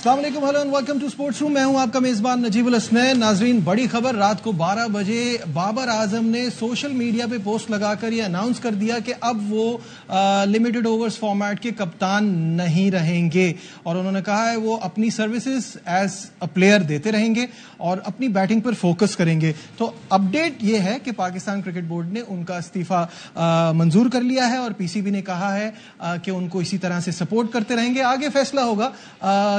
अस्सलाम वालेकुम, hello and welcome to sports room. मैं हूं आपका मेजबान नजीबुल हसनैन। नाजरीन, बड़ी खबर, रात को 12 बजे बाबर आजम ने सोशल मीडिया पे पोस्ट लगाकर ये अनाउंस कर दिया कि अब वो लिमिटेड ओवर्स फॉर्मेट के कप्तान नहीं रहेंगे और उन्होंने कहा है वो अपनी सर्विसेज एज अ प्लेयर देते रहेंगे और अपनी बैटिंग पर फोकस करेंगे। तो अपडेट ये है कि पाकिस्तान क्रिकेट बोर्ड ने उनका इस्तीफा मंजूर कर लिया है और पीसीबी ने कहा है कि उनको इसी तरह से सपोर्ट करते रहेंगे। आगे फैसला होगा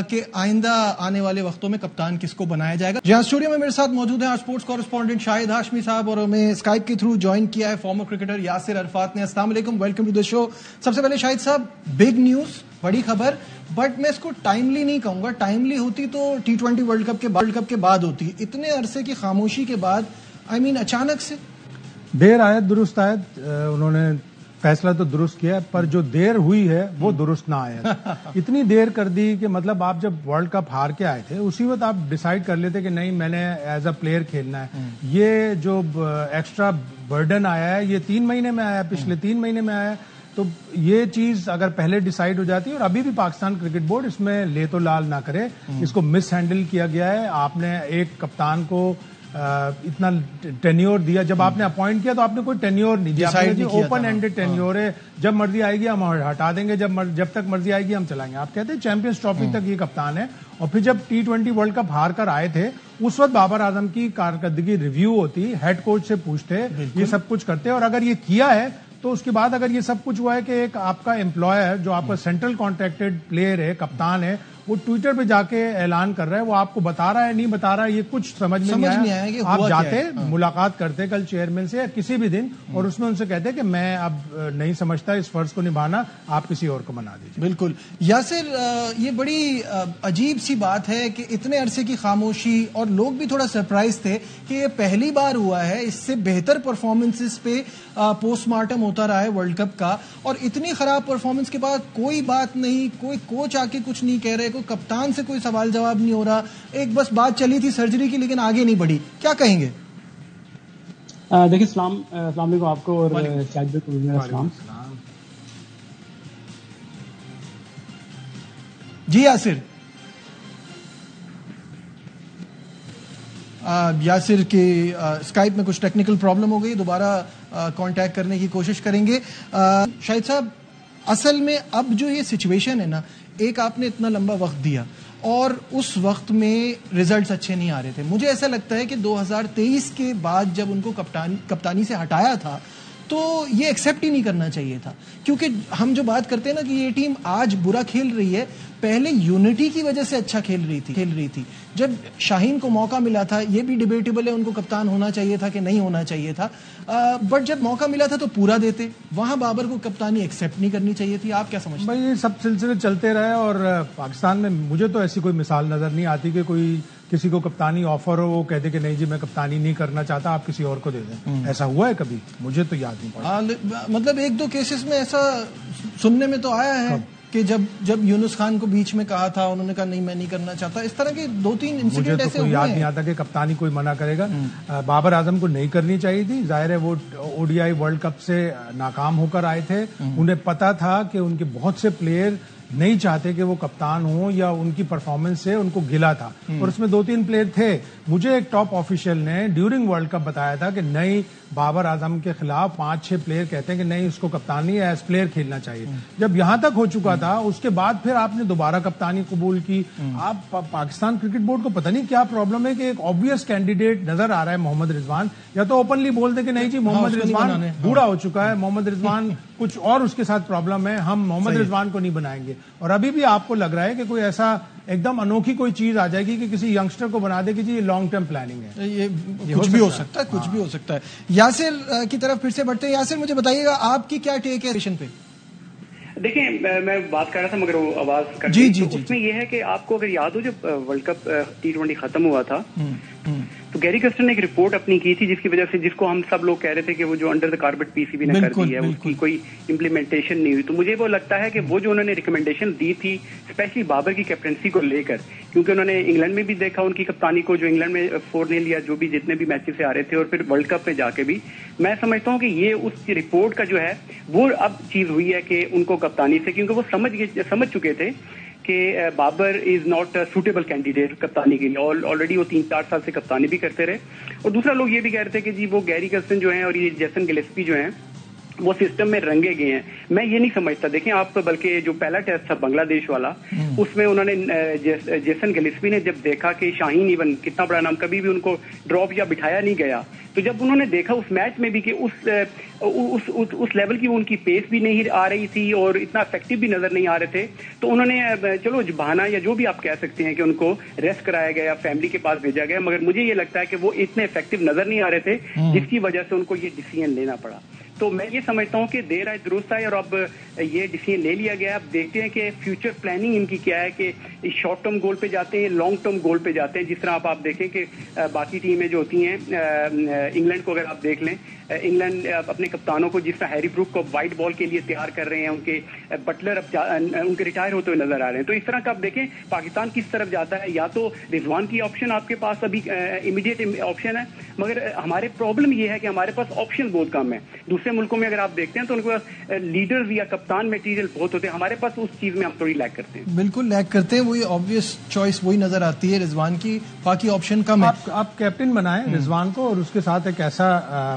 कि आइंदा आने वाले वक्तों में कप्तान किसको बनाया जाएगा। जहां स्टूडियो में मेरे साथ मौजूद हैं स्पोर्ट्स कॉरेस्पॉन्डेंट शाहिद हाशमी साहब और हमें स्काइप के थ्रू ज्वाइन किया है फॉर्मर क्रिकेटर यासिर अरफात ने। अस्सलाम वालेकुम, वेलकम टू द शो। सबसे पहले शाहिद साहब, बिग न्यूज, बड़ी खबर, बट मैं इसको टाइमली नहीं कहूंगा। टाइमली होती तो T20 वर्ल्ड कप के बाद होती। इतने अरसे की खामोशी के बाद अचानक से देर आयत दुरुस्त आयत, उन्होंने फैसला तो दुरुस्त किया, पर जो देर हुई है वो दुरुस्त ना आया। इतनी देर कर दी कि मतलब आप जब वर्ल्ड कप हार के आए थे उसी वक्त आप डिसाइड कर लेते कि नहीं, मैंने एज अ प्लेयर खेलना है। ये जो एक्स्ट्रा बर्डन आया है ये 3 महीने में आया, पिछले 3 महीने में आया। तो ये चीज अगर पहले डिसाइड हो जाती है, और अभी भी पाकिस्तान क्रिकेट बोर्ड इसमें ले तो लाल ना करे, इसको मिस हैंडल किया गया है। आपने एक कप्तान को इतना टेन्योर दिया, जब आपने अपॉइंट किया तो आपने कोई टेन्योर नहीं दिया, ओपन एंडेड टेन्योर है, जब मर्जी आएगी हम हटा देंगे, जब तक मर्जी आएगी हम चलाएंगे। आप कहते हैं चैंपियंस ट्रॉफी तक ये कप्तान है। और फिर जब T20 वर्ल्ड कप हार कर आए थे उस वक्त बाबर आजम की कारकर्दगी रिव्यू होती, हेड कोच से पूछते, ये सब कुछ करते, और अगर ये किया है तो उसके बाद अगर ये सब कुछ हुआ है कि एक आपका एम्प्लॉयर जो आपका सेंट्रल कॉन्ट्रैक्टेड प्लेयर है, कप्तान है, वो ट्विटर पे जाके ऐलान कर रहा है, वो आपको बता रहा है नहीं बता रहा है, ये कुछ समझ में नहीं आया कि आप जाते मुलाकात करते कल चेयरमैन से या किसी भी दिन और उसमें उनसे कहते कि मैं अब नहीं समझता इस फर्ज को निभाना, आप किसी और को मना दीजिए। बिल्कुल यासिर, ये बड़ी अजीब सी बात है कि इतने अरसे की खामोशी, और लोग भी थोड़ा सरप्राइज थे कि ये पहली बार हुआ है। इससे बेहतर परफॉर्मेंसेस पे पोस्टमार्टम होता रहा है वर्ल्ड कप का, और इतनी खराब परफॉर्मेंस के बाद कोई बात नहीं, कोई कोच आके कुछ नहीं कह रहे, कप्तान से कोई सवाल जवाब नहीं हो रहा। एक बस बात चली थी सर्जरी की, लेकिन आगे नहीं बढ़ी। क्या कहेंगे? देखिए, अस्सलाम वालेकुम आपको और शाहिद भाई को सलाम। जी यासिर, यासिर के स्काइप में कुछ टेक्निकल प्रॉब्लम हो गई, दोबारा कांटेक्ट करने की कोशिश करेंगे। शाहिद साहब, असल में अब जो ये सिचुएशन है ना, एक आपने इतना लंबा वक्त दिया और उस वक्त में रिजल्ट्स अच्छे नहीं आ रहे थे। मुझे ऐसा लगता है कि 2023 के बाद जब उनको कप्तानी से हटाया था तो ये एक्सेप्ट ही नहीं करना चाहिए था, क्योंकि हम जो बात करते हैं ना कि ये टीम आज बुरा खेल रही है, पहले यूनिटी की वजह से अच्छा खेल रही थी। जब शाहीन को मौका मिला था, ये भी डिबेटेबल है उनको कप्तान होना चाहिए था कि नहीं होना चाहिए था, बट जब मौका मिला था तो पूरा देते। वहां बाबर को कप्तानी एक्सेप्ट नहीं करनी चाहिए थी। आप क्या समझते हैं? भाई, ये सब सिलसिले चलते रहे और पाकिस्तान में मुझे तो ऐसी कोई मिसाल नजर नहीं आती कि कोई किसी को कप्तानी ऑफर हो, वो कहते कि नहीं जी मैं कप्तानी नहीं करना चाहता, आप किसी और को दे दें। ऐसा हुआ है कभी? मुझे तो याद नहीं पड़ा। मतलब 1-2 केसेस में ऐसा सुनने में तो आया है कि जब यूनुस खान को बीच में कहा था, उन्होंने कहा नहीं मैं नहीं करना चाहता। इस तरह के 2-3 इंसिडेंट ऐसे हुए हैं। याद नहीं आता कि कप्तानी कोई मना करेगा। बाबर आजम को नहीं करनी चाहिए थी। जाहिर है वो ODI वर्ल्ड कप से नाकाम होकर आए थे, उन्हें पता था कि उनके बहुत से प्लेयर नहीं चाहते कि वो कप्तान हो, या उनकी परफॉर्मेंस से उनको गिला था, और उसमें 2-3 प्लेयर थे। मुझे एक टॉप ऑफिशियल ने ड्यूरिंग वर्ल्ड कप बताया था कि नहीं, बाबर आजम के खिलाफ 5-6 प्लेयर कहते हैं कि नहीं, उसको कप्तानी एज प्लेयर खेलना चाहिए। जब यहां तक हो चुका था, उसके बाद फिर आपने दोबारा कप्तानी कबूल की। आप पाकिस्तान क्रिकेट बोर्ड को पता नहीं क्या प्रॉब्लम है कि एक ऑब्वियस कैंडिडेट नजर आ रहा है मोहम्मद रिजवान, या तो ओपनली बोल दे कि नहीं जी मोहम्मद रिजवान बूढ़ा हो चुका है, मोहम्मद रिजवान कुछ और उसके साथ प्रॉब्लम है, हम मोहम्मद रिजवान को नहीं बनाएंगे। और अभी भी आपको लग रहा है कि कोई ऐसा एकदम अनोखी कोई चीज आ जाएगी कि किसी यंगस्टर को बना दे कि जी ये लॉन्ग टर्म प्लानिंग है। ये कुछ भी हो सकता है, कुछ भी हो सकता है। यासिर की तरफ फिर से बढ़ते हैं। यासिर, मुझे बताइएगा आपकी क्या टेक है सेशन पे? देखिए, मैं बात कर रहा था मगर वो आवाज कर जी, उसमें यह है कि आपको अगर याद हो जब वर्ल्ड कप T20 खत्म हुआ था तो गैरी कर्स्टन ने एक रिपोर्ट अपनी की थी जिसकी वजह से, जिसको हम सब लोग कह रहे थे कि वो जो अंडर द कारपेट पीसीबी ने कर दी है उसकी कोई इम्प्लीमेंटेशन नहीं हुई। तो मुझे वो लगता है कि वो जो उन्होंने रिकमेंडेशन दी थी स्पेशली बाबर की कैप्टनसी को लेकर, क्योंकि उन्होंने इंग्लैंड में भी देखा उनकी कप्तानी को, जो इंग्लैंड में 4-0 या जो भी जितने भी मैचेस से आ रहे थे, और फिर वर्ल्ड कप पे जाके भी, मैं समझता हूँ कि ये उस रिपोर्ट का जो है वो अब चीज हुई है कि उनको कप्तानी से, क्योंकि वो समझ चुके थे کہ Babar is not suitable candidate کپتانی کے لیے. آلریڈی وہ 3-4 سال سے کپتانی بھی کرتے رہے. اور دوسرا لوگ یہ بھی کہہ رہے تھے کہ جی وہ گیری کرسٹن جو ہیں اور یہ جیسن گلیسپی جو ہیں وہ سسٹم میں رنگے گئے ہیں. میں یہ نہیں سمجھتا. دیکھیں آپ, بلکہ جو پہلا ٹیسٹ تھا بنگلہ دیش والا, اس میں انہوں نے جیسن گلیسپی نے جب دیکھا کہ شاہین ایون کتنا بڑا نام, کبھی بھی ان کو ڈراپ یا بٹھایا نہیں گیا, تو جب انہوں نے دیکھا اس میچ میں بھی کہ اس لیول کی ان کی پیس بھی نہیں آ رہی تھی اور اتنا افیکٹو بھی نظر نہیں آ رہے تھے, تو انہوں نے چلو بہانا یا جو بھی آپ کہہ سکتے ہیں کہ ان کو ریسٹ کرایا گیا, فیملی کے پاس بھیجا گیا, مگر مجھے یہ لگتا ہے کہ وہ اتنے افیکٹو نظر نہیں آ رہے تھے جس کی وجہ سے ان کو یہ ڈیسیژن لینا پڑا. تو میں یہ سمجھتا ہوں کہ دیر آئے درست آئے اور اب یہ ڈیسیژن لے لیا گیا. اب دیکھتے ہیں کہ فیوچر پلاننگ ان کی کیا ہے, کہ شارٹ ٹرم گول پہ جاتے ہیں, لانگ ٹرم گول پہ جاتے ہیں. جس طرح آپ دیکھیں کہ باقی ٹیمیں جو ہوتی ہیں, انگلینڈ کو اگر آپ دیکھ لیں, انگلینڈ اپنے کپتانوں کو جس طرح ہیری بروک کو وائٹ بال کے لیے تیار کر رہے ہیں, ان کے بٹلر اب ان کے ریٹائر ہوتے ہوئے نظر آ رہے ہیں. تو اس طرح کا آپ دیکھیں پاکستان کس طرف جاتا ہے. یا تو رضوان کی آپشن آپ کے پاس ابھی امیڈیٹ آپشن ہے, مگر ہمارے پرابلم یہ ہے کہ ہمارے پاس آپشن بہت کم ہے. دوسرے ملکوں میں اگر آپ دیکھتے ہیں تو ان کے پاس لیڈرز یا کپتان میٹیریل بہت ہوتے ہیں, ہمارے پاس اس چیز میں ہم تھوڑی لیک کرتے ہیں. بالکل لیک کرتے ہیں, وہی آبویس چوائس وہی نظر آتی ہے رضوان کی, باقی آپشن کم ہے. آپ کیپٹن بنائیں رضوان کو اور اس کے ساتھ ایک ایسا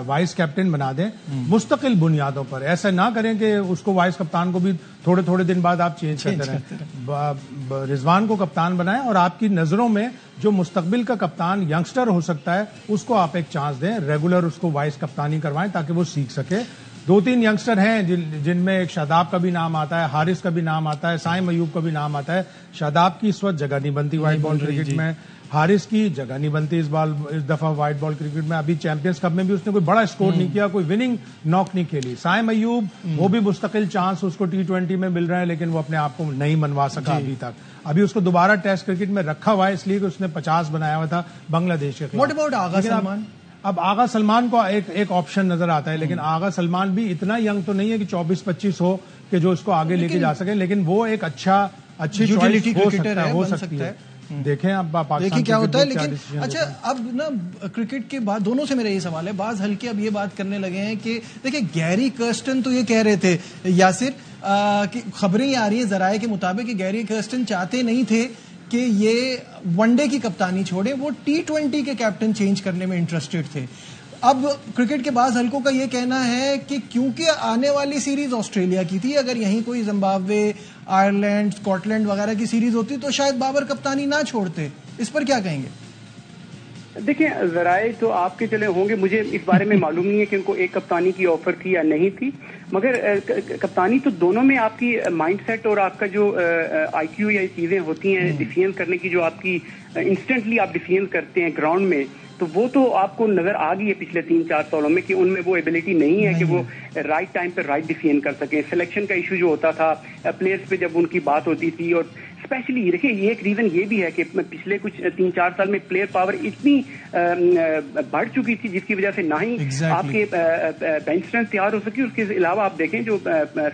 وائس کیپٹن بنا دیں مستقل بنیادوں پر. ایسا نہ کریں کہ اس کو وائس کپتان کو بھی تھوڑے تھوڑے دن بعد آپ چینج کرتے رہیں. رضوان کو کپتان بنائیں اور آپ کی نظروں میں جو مستقبل کا کپتان ینگسٹر ہو سکتا ہے اس کو آپ ایک چانس دیں, ریگولر اس کو وائس کپتانی کروائیں تاکہ وہ سیکھ سکے. 2-3 ینگسٹر ہیں جن میں ایک شاداب کا بھی نام آتا ہے, حارث کا بھی نام آتا ہے, سائم ایوب کا بھی نام آتا ہے. شاداب کی اس وقت جگہ نہیں بنتی وائٹ بال کرکٹ میں, حارث کی جگہ نہیں بنتی اس دفعہ وائٹ بال کرکٹ میں. ابھی چیمپئنز کپ میں بھی اس نے کوئی بڑا اسکور نہیں کیا, کوئی وننگ ناک نہیں کھیلی. سائم ایوب وہ بھی مستقل چانس اس کو T20 میں مل رہے ہیں, لیکن وہ اپنے آپ کو نہیں منوا سکا ابھی تک. ابھی اس کو دوبارہ ٹیسٹ کرکٹ میں رکھا ہوا ہے اس لیے کہ اس نے 50 بنایا ہوا تھا بنگلہ دیش کے خلاف. واٹ اباؤٹ آغا سلمان؟ اب آغا سلمان کو ایک آپشن نظر آتا ہے, لیکن آغا سلمان بھی اتنا ینگ تو نہیں ہے کہ 24-25 ہو کہ جو اس کو آگے لے کے جا سکے, لیکن وہ ایک اچھی چوائس ہو سکتی ہے. دیکھیں اب دیکھیں کیا ہوتا ہے. لیکن اچھا اب نا کرکٹ کے بعد دونوں سے میرا یہ سوال ہے, بعض ہلکے اب یہ بات کرنے لگے ہیں کہ دیکھیں گیری کرسٹن تو یہ کہہ رہے تھے یاسر, کہ خبریں یہ آ رہی ہیں ذرائع کے مطابق کہ گیری کرسٹن چاہتے نہیں تھے کہ یہ ون ڈے کی کپتانی چھوڑے, وہ T20 کے کیپٹن چینج کرنے میں انٹرسٹڈ تھے. اب کرکٹ کے بعض حلقوں کا یہ کہنا ہے کہ کیونکہ آنے والی سیریز آسٹریلیا کی تھی, اگر یہیں کوئی زمبابوے, آئرلینڈ, اسکاٹ لینڈ وغیرہ کی سیریز ہوتی تو شاید بابر کپتانی نہ چھوڑتے. اس پر کیا کہیں گے؟ دیکھیں ذرائع تو آپ کے چلے ہوں گے, مجھے اس بارے میں معلوم نہیں ہے کہ ان کو ایک کپتانی کی آفر تھی یا نہیں تھی, مگر کپتانی تو دونوں میں آپ کی مائنڈ سیٹ اور آپ کا جو آئی کیو یا چیزیں ہوتی ہیں ڈیسیژن کرنے کی, جو آپ کی انسٹنٹلی آپ ڈیسیژن کرتے ہیں گراؤنڈ میں, تو وہ تو آپ کو نظر آ گئی ہے پچھلے 3-4 سالوں میں کہ ان میں وہ ایبلٹی نہیں ہے کہ وہ رائٹ ٹائم پہ رائٹ ڈیسیژن کر سکیں. سلیکشن کا ایشو جو ہوتا تھا پلیئرز پہ جب ان کی بات ہوتی تھی, اور اسپیشلی دیکھیں یہ ایک ریزن یہ بھی ہے کہ پچھلے کچھ 3-4 سال میں پلیئر پاور اتنی بڑھ چکی تھی جس کی وجہ سے نہ ہی آپ کے بینچ اسٹرینتھ تیار ہو سکی. اس کے علاوہ آپ دیکھیں جو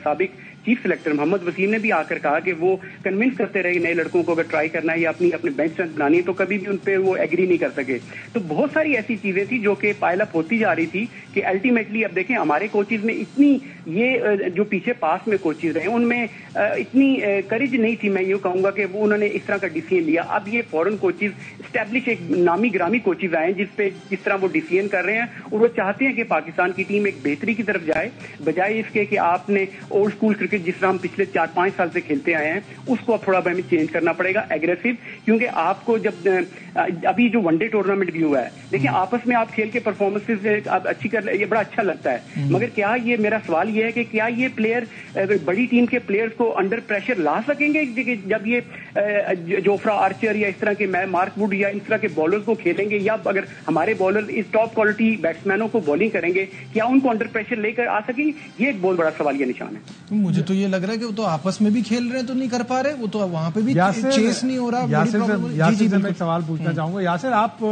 سابق چیف سلیکٹر محمد وسیم نے بھی آ کر کہا کہ وہ کنونس کرتے رہے نئے لڑکوں کو اگر ٹرائی کرنا ہے یا اپنے بینچ اسٹرینتھ بنانی ہے, تو کبھی بھی ان پہ وہ ایگری نہیں کر سکے. تو بہت ساری ایسی چیزیں تھی جو کہ پائل اپ ہوتی جا رہی تھی کہ الٹیمیٹلی اب دیکھیں ہمارے کوچز میں اتنی, یہ جو پیچھے پاس میں کوچز رہے ان میں اتنی کریج نہیں تھی, میں یہ کہوں گا کہ وہ انہوں نے اس طرح کا ڈیسیژن لیا. اب یہ فورن کوچز اسٹیبلش ایک نامی گرامی کوچز آئے ہیں جس طرح وہ ڈیسیژن کر رہے ہیں, اور وہ چاہتے ہیں کہ پاکستان کی ٹیم ایک بہتری کی طرف جائے, بجائے اس کے کہ آپ نے اولڈ اسکول کرکٹ جس طرح ہم پچھلے 4-5 سال سے کھیلتے آئے ہیں اس کو اب تھوڑا ہمیں چینج کرنا پڑے گا, ایگریسو. کیونکہ آپ کو جب ابھی جو ون ڈے ٹورنامنٹ بھی ہوا ہے, دیکھیں آپس میں آپ کھیل کے پرفارمنسز اچھی کر, یہ بڑا اچھا لگتا ہے, مگر کیا یہ میرا سوال یہ ہے کہ کیا یہ پلیئر بڑی ٹیم کے پلیئرز کو انڈر پریشر لا سکیں گے جب یہ جوفرا آرچر یا اس طرح کے مارک ووڈ یا اس طرح کے بالرز کو کھیلیں گے, یا اگر ہمارے بالر اس ٹاپ کوالٹی بیٹسمینوں کو بالنگ کریں گے کیا ان کو انڈر پریشر لے کر آ سکیں گے؟ یہ ایک بہت بڑا سوال یہ نشان ہے. مجھے تو یہ لگ رہا ہے کہ وہ تو آپس میں بھی کھیل رہے ہیں تو نہیں کر پا رہے, وہ تو وہاں پہ بھی چیس نہیں ہو رہا. یاسر سے میں ایک سوال پوچھنا چاہوں گا. یاسر آپ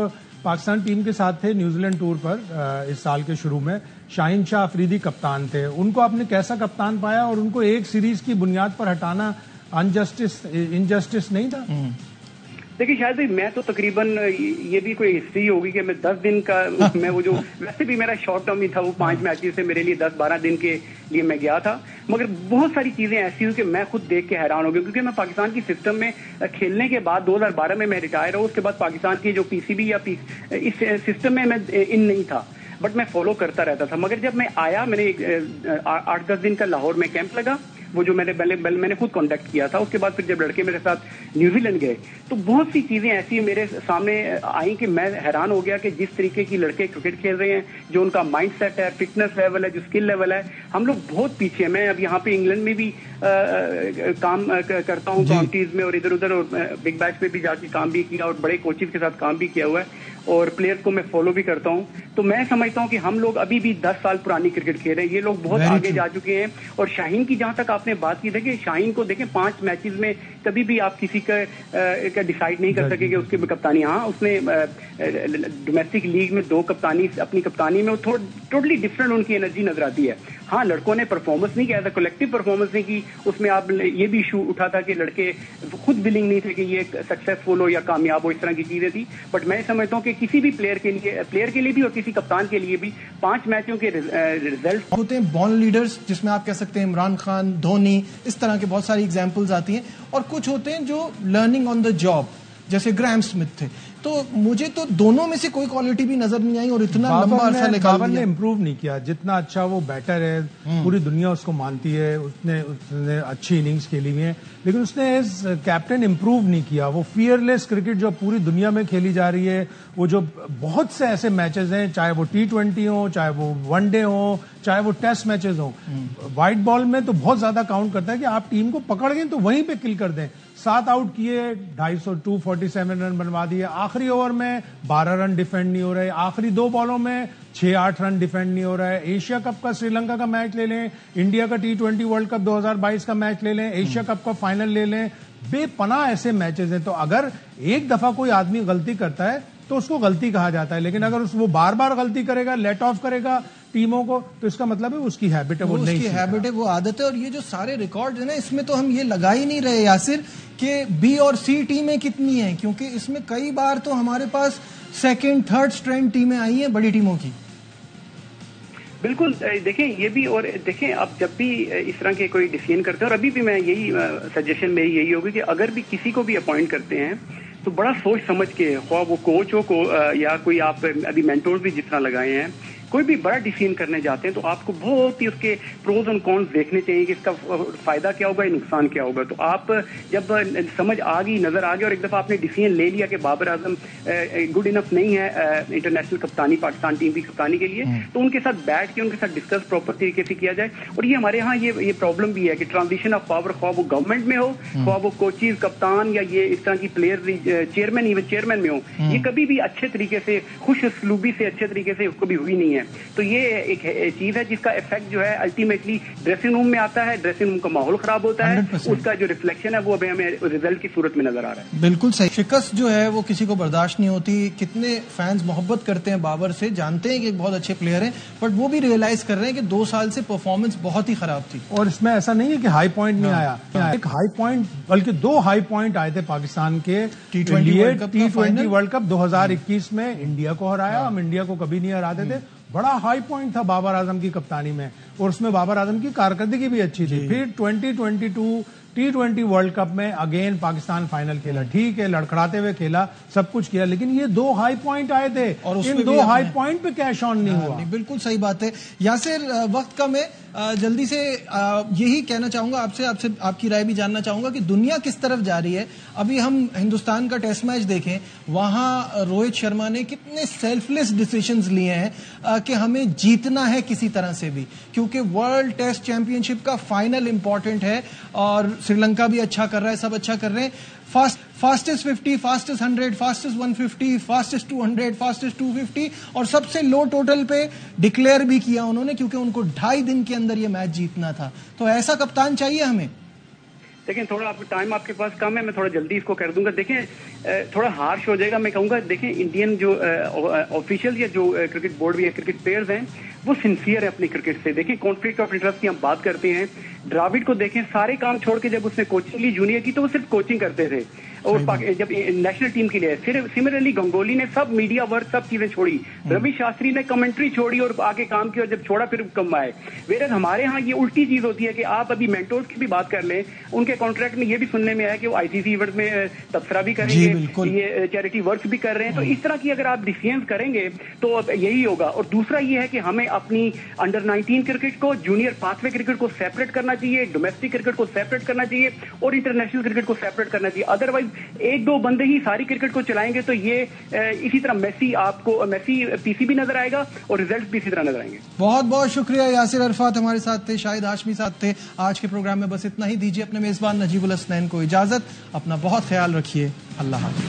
پاکستان ٹیم کے ساتھ تھے نیوزی لینڈ ٹور پر اس سال کے شروع میں, شاہین شاہ افریدی کپتان تھے, ان کو آپ نے کیسا کپتان پایا اور ان کو ایک سیریز کی بنیاد پر ہٹانا انجسٹس نہیں تھا؟ देखिए शायद मैं तो तकरीबन ये भी कोई हिस्ट्री होगी कि मैं 10 दिन का मैं वो जो वैसे भी मेरा शॉर्ट टर्म ही था, वो 5 मैचेस से मेरे लिए 10-12 दिन के लिए मैं गया था, मगर बहुत सारी चीजें ऐसी हुई कि मैं खुद देख के हैरान हो गया, क्योंकि मैं पाकिस्तान की सिस्टम में खेलने के बाद 2012 में मैं रिटायर हूँ, उसके बाद पाकिस्तान की जो पीसीबी या इस सिस्टम में मैं इन नहीं था, बट मैं फॉलो करता रहता था। मगर जब मैं आया, मैंने 8-10 दिन का लाहौर में कैंप लगा, वो जो मैंने खुद कॉन्टेक्ट किया था, उसके बाद फिर जब लड़के मेरे साथ न्यूजीलैंड गए तो बहुत सी चीजें ऐसी मेरे सामने आई कि मैं हैरान हो गया कि जिस तरीके की लड़के क्रिकेट खेल रहे हैं, जो उनका माइंड सेट है, फिटनेस लेवल है, जो स्किल लेवल है, हम लोग बहुत पीछे हैं। मैं अब यहाँ पे इंग्लैंड में भी काम करता हूँ काउंटीज में और इधर उधर, और बिग बैश में भी जाके काम भी किया और बड़े कोचेज के साथ काम भी किया हुआ है, और प्लेयर्स को मैं फॉलो भी करता हूँ। तो मैं समझता हूँ कि हम लोग अभी भी 10 साल पुरानी क्रिकेट खेल रहे हैं, ये लोग बहुत आगे जा चुके हैं। और शाहीन की जहां तक आपने बात की, देखिए शाहीन को देखें 5 मैचेस में कभी भी आप किसी का डिसाइड नहीं कर सके कि उसकी कप्तानी, हाँ उसने डोमेस्टिक लीग में 2 कप्तानी अपनी कप्तानी में टोटली डिफरेंट उनकी एनर्जी नजर आती है। हाँ लड़कों ने परफॉर्मेंस नहीं किया था, कलेक्टिव परफॉर्मेंस नहीं की, उसमें आप ये भी इशू उठा था कि लड़के खुद विलिंग नहीं थे कि ये सक्सेसफुल हो या कामयाब हो, इस तरह की चीजें थी। बट मैं समझता हूँ कि किसी भी प्लेयर के लिए भी और किसी कप्तान के लिए भी 5 मैचों के रिजल्ट होते हैं बॉर्न लीडर्स, जिसमें आप कह सकते हैं इमरान खान, धोनी, इस तरह के बहुत सारी एग्जांपल्स आती हैं, और कुछ होते हैं जो लर्निंग ऑन द जॉब, जैसे ग्राहम स्मिथ थे। तो मुझे तो दोनों में से कोई क्वालिटी भी नजर नहीं आई और इतना लंबा अरसा निकाल बाबर ने इम्प्रूव नहीं किया। जितना अच्छा वो बैटर है, पूरी दुनिया उसको मानती है, उसने अच्छी इनिंग्स खेली हुई है, लेकिन उसने एज कैप्टन इम्प्रूव नहीं किया। वो फियरलेस क्रिकेट जो पूरी दुनिया में खेली जा रही है, वो जो बहुत से ऐसे मैचेस हैं, चाहे वो T20 हो, चाहे वो वनडे हो, चाहे वो टेस्ट मैचेस हो, व्हाइट बॉल में तो बहुत ज्यादा काउंट करता है कि आप टीम को पकड़ गए तो वहीं पे किल कर दें। 7 आउट किए, 247 रन बनवा दिए, आखिरी ओवर में 12 रन डिफेंड नहीं हो रहे, आखिरी 2 बॉलों में 6-8 रन डिफेंड नहीं हो रहा है। एशिया कप का श्रीलंका का मैच ले लें, इंडिया का T20 वर्ल्ड कप 2022 का मैच ले लें, एशिया कप का फाइनल ले लें, बेपनाह ऐसे मैचेस हैं। तो अगर एक दफा कोई आदमी गलती करता है तो उसको गलती कहा जाता है, लेकिन अगर वो बार बार गलती करेगा, लेट ऑफ करेगा टीमों को, तो इसका मतलब है उसकी हैबिट है, वो नहीं उसकी हैबिट है, वो आदत है। और ये जो सारे रिकॉर्ड है ना, इसमें तो हम ये लगा ही नहीं रहे यासिर कि बी और सी टीमें कितनी हैं, क्योंकि इसमें कई बार तो हमारे पास 2nd, 3rd स्ट्रेंथ टीमें आई हैं बड़ी टीमों की। बिल्कुल, देखें ये भी, और देखें आप जब भी इस तरह के कोई डिसीजन करते हैं, और अभी भी मैं यही सजेशन मेरी यही होगी कि अगर भी किसी को भी अपॉइंट करते हैं तो बड़ा सोच समझ के, ख्वाह वो कोच हो या कोई आप अभी मेंटोर भी जितना लगाए हैं, कोई भी बड़ा डिसीजन करने जाते हैं तो आपको बहुत ही उसके प्रोज और कॉन्स देखने चाहिए कि इसका फायदा क्या होगा, नुकसान क्या होगा। तो आप जब समझ आ गई, नजर आ गया, और एक दफा आपने डिसीजन ले लिया कि बाबर आजम गुड इनफ नहीं है इंटरनेशनल कप्तानी, पाकिस्तान टीम की कप्तानी के लिए, तो उनके साथ बैठ के उनके साथ डिस्कस प्रॉपर तरीके से किया जाए। और ये हमारे यहाँ ये प्रॉब्लम भी है कि ट्रांजिशन ऑफ पावर, ख्वाह वो गवर्नमेंट में हो, ख्वाह वो कोचेज, कप्तान, या ये इस तरह की प्लेयर चेयरमैन, इवन चेयरमैन में हो, ये कभी भी अच्छे तरीके से, खुश उसलूबी से, अच्छे तरीके से कभी हुई नहीं है। तो ये एक चीज है जिसका इफेक्ट जो है अल्टीमेटली ड्रेसिंग रूम में आता है, ड्रेसिंग रूम का माहौल खराब होता है, उसका जो रिफ्लेक्शन है वो अभी हमें रिजल्ट की सूरत में नजर आ रहा है। बिल्कुल सही। शिकस्त जो है वो किसी को बर्दाश्त नहीं होती। कितने फैंस मोहब्बत करते हैं बाबर से, जानते हैं कि एक बहुत अच्छे प्लेयर हैं, बट वो भी रियलाइज कर रहे हैं कि 2 साल से परफॉर्मेंस बहुत ही खराब थी। और इसमें ऐसा नहीं है कि हाई पॉइंट नहीं आया, एक हाई पॉइंट बल्कि 2 हाई पॉइंट आए थे पाकिस्तान के। T20 वर्ल्ड कप 2021 में इंडिया को हराया, हम इंडिया को कभी नहीं हराते थे, बड़ा हाई पॉइंट था बाबर आजम की कप्तानी में, और उसमें बाबर आजम की कारकर्दगी भी अच्छी थी। फिर 2022 T20 वर्ल्ड कप में अगेन पाकिस्तान फाइनल खेला, ठीक है लड़खड़ाते हुए खेला, सब कुछ किया, लेकिन ये 2 हाई पॉइंट आए थे और इन 2 हाई पॉइंट पे कैश ऑन नहीं हुआ। बिल्कुल सही बात है। यासिर, वक्त कम है, जल्दी से यही कहना चाहूंगा आपसे आपकी राय भी जानना चाहूंगा कि दुनिया किस तरफ जा रही है। अभी हम हिंदुस्तान का टेस्ट मैच देखें, वहां रोहित शर्मा ने कितने सेल्फलेस डिसीजंस लिए हैं कि हमें जीतना है किसी तरह से भी, क्योंकि वर्ल्ड टेस्ट चैंपियनशिप का फाइनल इंपॉर्टेंट है, और श्रीलंका भी अच्छा कर रहा है, सब अच्छा कर रहे हैं। Fastest 50, fastest 100, fastest 150, fastest 200, fastest 250, और सबसे लो टोटल पे डिक्लेयर भी किया उन्होंने, क्योंकि उनको 2.5 दिन के अंदर ये मैच जीतना था। तो ऐसा कप्तान चाहिए हमें। देखें, थोड़ा टाइम आपके पास कम है, मैं थोड़ा जल्दी इसको कर दूंगा। देखें, थोड़ा हार्श हो जाएगा, मैं कहूंगा देखें इंडियन जो ऑफिशियल या जो क्रिकेट बोर्ड भी है, क्रिकेट प्लेयर्स हैं, वो सिंसियर है अपनी क्रिकेट से। देखिए, कॉन्फ्लिक्ट ऑफ इंटरेस्ट की हम बात करते हैं, द्राविड को देखें, सारे काम छोड़ के जब उसने कोचिंग ली जूनियर की तो वो सिर्फ कोचिंग करते थे। اور جب نیشنل ٹیم کے لیے سملرلی گنگولی نے سب میڈیا ورک سب چیزیں چھوڑی, روی شاستری نے کمنٹری چھوڑی اور آگے کام کیا, اور جب چھوڑا پھر کم آئے. ویرز ہمارے ہاں یہ الٹی چیز ہوتی ہے کہ آپ ابھی مینٹورز کی بھی بات کر لیں, ان کے کانٹریکٹ میں یہ بھی سننے میں آیا کہ وہ آئی سی سی ایونٹ میں تبصرہ بھی کریں گے, یہ چیریٹی ورکس بھی کر رہے ہیں. تو اس طرح کی اگر آپ ڈیسیژنز کریں گے تو یہی ہوگا. اور دوسرا یہ ہے کہ ہمیں اپنی انڈر 19 کرکٹ کو, جونیئر پاس وے کرکٹ کو سیپریٹ کرنا چاہیے, ڈومیسٹک کرکٹ کو سیپریٹ کرنا چاہیے, اور انٹرنیشنل کرکٹ کو سیپریٹ کرنا چاہیے. ادروائز ایک دو بندے ہی ساری کرکٹ کو چلائیں گے تو یہ اسی طرح میسی آپ کو میسی پی سی بھی نظر آئے گا اور ریزلٹ بھی اسی طرح نظر آئیں گے. بہت بہت شکریہ. یاسر عرفات ہمارے ساتھ تھے, شاہد ہاشمی ساتھ تھے. آج کے پروگرام میں بس اتنا ہی. دیجیے اپنے میزبان نجیب الحسنین کو اجازت. اپنا بہت خیال رکھیے. اللہ حافظ.